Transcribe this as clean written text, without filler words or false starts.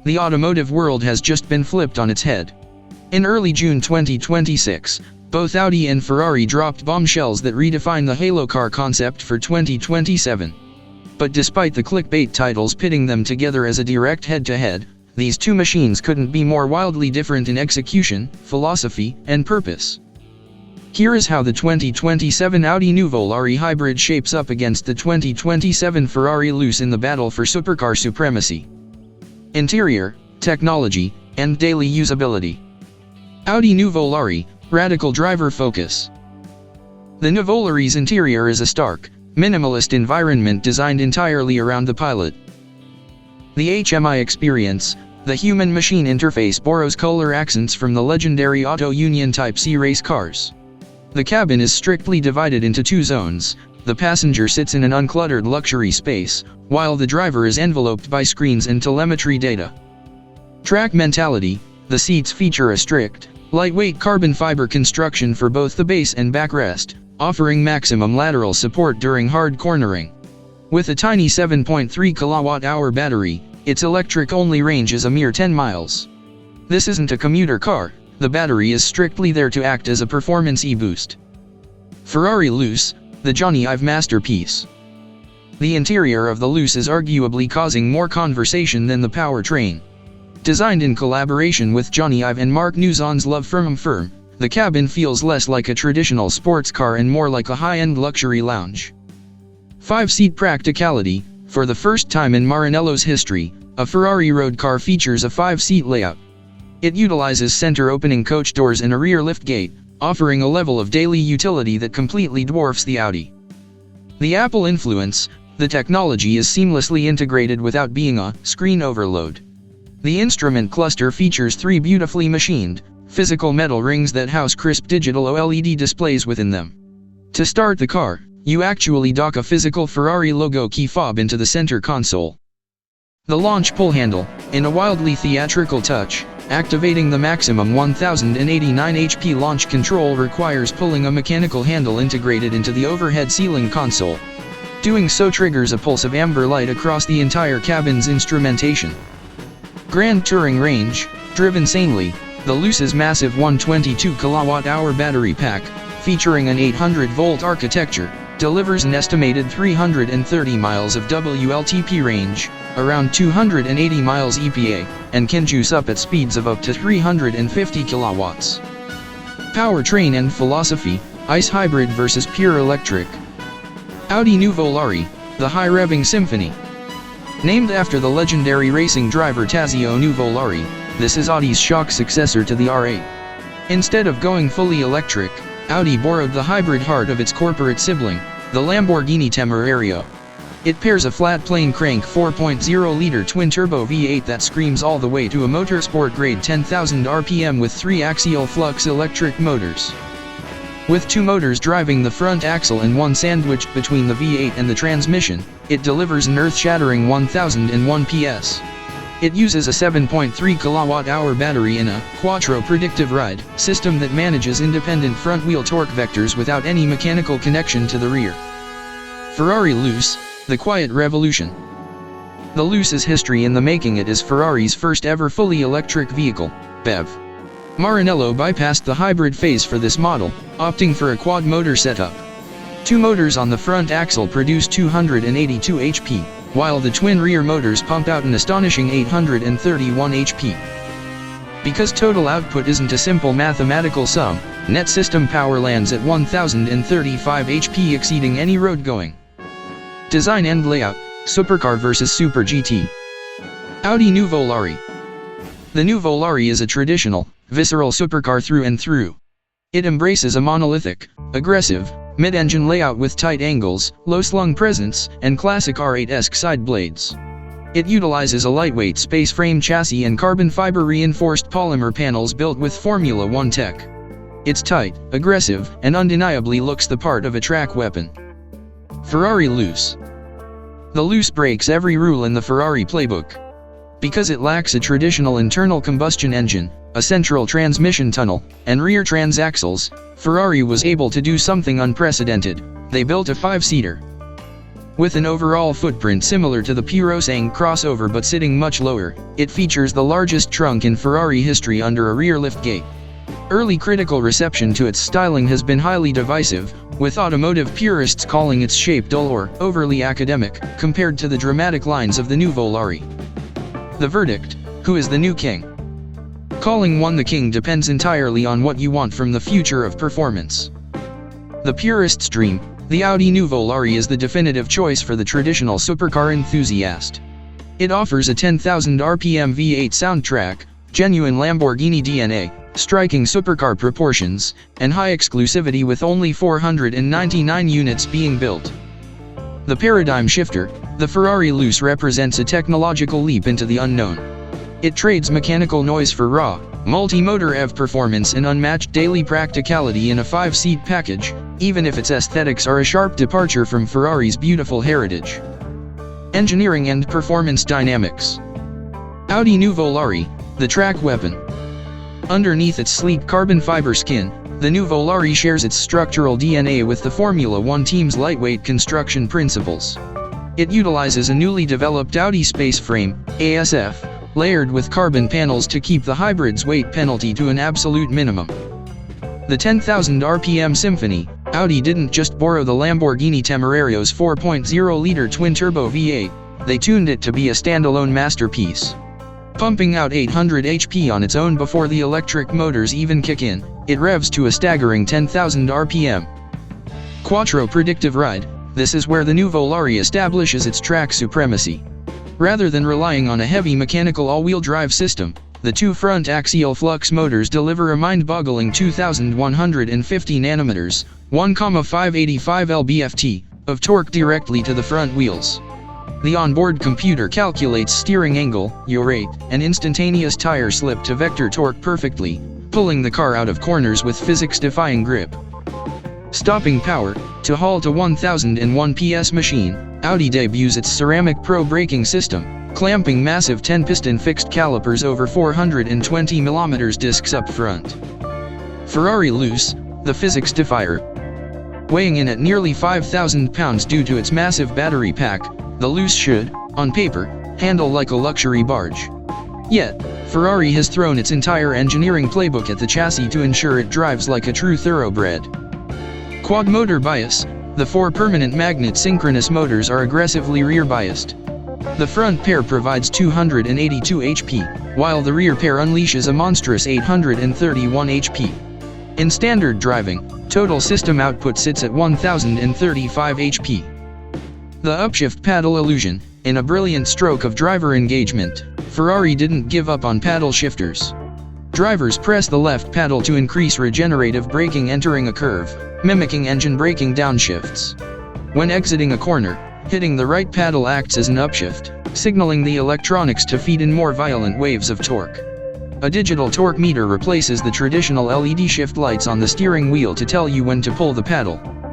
the automotive world has just been flipped on its head. In early June 2026, both Audi and Ferrari dropped bombshells that redefine the halo car concept for 2027. But despite the clickbait titles pitting them together as a direct head-to-head, these two machines couldn't be more wildly different in execution, philosophy, and purpose. Here is how the 2027 Audi Nuvolari hybrid shapes up against the 2027 Ferrari Luce in the battle for supercar supremacy. Interior, technology, and daily usability. Audi Nuvolari, radical driver focus. The Nuvolari's interior is a stark, minimalist environment designed entirely around the pilot. The HMI experience, the human-machine interface, borrows color accents from the legendary Auto Union Type C race cars. The cabin is strictly divided into two zones. The passenger sits in an uncluttered luxury space, while the driver is enveloped by screens and telemetry data. Track mentality, the seats feature a strict, lightweight carbon fiber construction for both the base and backrest, offering maximum lateral support during hard cornering. With a tiny 7.3 kWh battery, its electric-only range is a mere 10 miles. This isn't a commuter car, the battery is strictly there to act as a performance e-boost. Ferrari Luce, the Johnny Ive masterpiece. The interior of the Luce is arguably causing more conversation than the powertrain. Designed in collaboration with Johnny Ive and Mark Nuzon's LoveFrom firm, the cabin feels less like a traditional sports car and more like a high-end luxury lounge. 5-seat practicality. For the first time in Maranello's history, a Ferrari road car features a 5-seat layout. It utilizes center-opening coach doors and a rear liftgate, offering a level of daily utility that completely dwarfs the Audi. The Apple influence. The technology is seamlessly integrated without being a screen overload. The instrument cluster features 3 beautifully machined, physical metal rings that house crisp digital OLED displays within them. To start the car, you actually dock a physical Ferrari logo key fob into the center console. The launch pull handle, in a wildly theatrical touch, activating the maximum 1089 HP launch control requires pulling a mechanical handle integrated into the overhead ceiling console. Doing so triggers a pulse of amber light across the entire cabin's instrumentation. Grand touring range. Driven sanely, the Luce's massive 122 kWh battery pack, featuring an 800-volt architecture, delivers an estimated 330 miles of WLTP range, around 280 miles EPA, and can juice up at speeds of up to 350 kilowatts. Powertrain and philosophy. ICE hybrid versus pure electric. Audi Nuvolari, the high-revving symphony. Named after the legendary racing driver Tazio Nuvolari, this is Audi's shock successor to the R8. Instead of going fully electric, Audi borrowed the hybrid heart of its corporate sibling, the Lamborghini Temerario. It pairs a flat plane crank 4.0-liter twin-turbo V8 that screams all the way to a motorsport-grade 10,000 RPM with 3 axial flux electric motors. With 2 motors driving the front axle and 1 sandwiched between the V8 and the transmission, it delivers an earth-shattering 1001 PS. It uses a 7.3 kWh battery in a Quattro predictive ride system that manages independent front-wheel torque vectors without any mechanical connection to the rear. Ferrari Luce, the quiet revolution. The Luce's history in the making. It is Ferrari's first ever fully electric vehicle, BEV. Maranello bypassed the hybrid phase for this model, opting for a quad-motor setup. 2 motors on the front axle produce 282 HP, while the twin rear motors pump out an astonishing 831 HP. Because total output isn't a simple mathematical sum, net system power lands at 1035 HP, exceeding any road going. Design and layout. Supercar versus Super GT. Audi Nuvolari. The Nuvolari is a traditional, visceral supercar through and through. It embraces a monolithic, aggressive, mid-engine layout with tight angles, low-slung presence, and classic R8-esque side blades. It utilizes a lightweight space frame chassis and carbon fiber reinforced polymer panels built with Formula One tech. It's tight, aggressive, and undeniably looks the part of a track weapon. Ferrari Luce. The Luce breaks every rule in the Ferrari playbook. Because it lacks a traditional internal combustion engine, a central transmission tunnel, and rear transaxles, Ferrari was able to do something unprecedented. They built a 5-seater. With an overall footprint similar to the purists crossover but sitting much lower, it features the largest trunk in Ferrari history under a rear liftgate. Early critical reception to its styling has been highly divisive, with automotive purists calling its shape dull or overly academic, compared to the dramatic lines of the Nuvolari. The verdict: who is the new king? Calling one the king depends entirely on what you want from the future of performance. The purist's dream, the Audi Nuvolari, is the definitive choice for the traditional supercar enthusiast. It offers a 10,000 RPM V8 soundtrack, genuine Lamborghini DNA, striking supercar proportions, and high exclusivity with only 499 units being built. The paradigm shifter, the Ferrari Luce, represents a technological leap into the unknown. It trades mechanical noise for raw, multi-motor EV performance and unmatched daily practicality in a 5-seat package, even if its aesthetics are a sharp departure from Ferrari's beautiful heritage. Engineering and performance dynamics. Audi Nuvolari, the track weapon. Underneath its sleek carbon fiber skin, the Nuvolari shares its structural DNA with the Formula One team's lightweight construction principles. It utilizes a newly developed Audi space frame, ASF, layered with carbon panels to keep the hybrid's weight penalty to an absolute minimum. The 10,000 RPM symphony, Audi didn't just borrow the Lamborghini Temerario's 4.0-liter twin-turbo V8, they tuned it to be a standalone masterpiece. Pumping out 800 HP on its own before the electric motors even kick in, it revs to a staggering 10,000 RPM. Quattro predictive ride, this is where the Nuvolari establishes its track supremacy. Rather than relying on a heavy mechanical all-wheel drive system, the two front axial flux motors deliver a mind-boggling 2,150 nanometers, 1,585 lb-ft, of torque directly to the front wheels. The onboard computer calculates steering angle, yaw rate, and instantaneous tire slip to vector torque perfectly, pulling the car out of corners with physics-defying grip. Stopping power, to halt a 1,001 PS machine, Audi debuts its Ceramic Pro braking system, clamping massive 10-piston fixed calipers over 420 mm discs up front. Ferrari Luce, the physics defier. Weighing in at nearly 5,000 pounds due to its massive battery pack, the Luce should, on paper, handle like a luxury barge. Yet, Ferrari has thrown its entire engineering playbook at the chassis to ensure it drives like a true thoroughbred. Quad motor bias, the four permanent magnet synchronous motors are aggressively rear-biased. The front pair provides 282 HP, while the rear pair unleashes a monstrous 831 HP. In standard driving, total system output sits at 1035 HP. The upshift paddle illusion, in a brilliant stroke of driver engagement, Ferrari didn't give up on paddle shifters. Drivers press the left paddle to increase regenerative braking entering a curve, mimicking engine braking downshifts. When exiting a corner, hitting the right paddle acts as an upshift, signaling the electronics to feed in more violent waves of torque. A digital torque meter replaces the traditional LED shift lights on the steering wheel to tell you when to pull the paddle.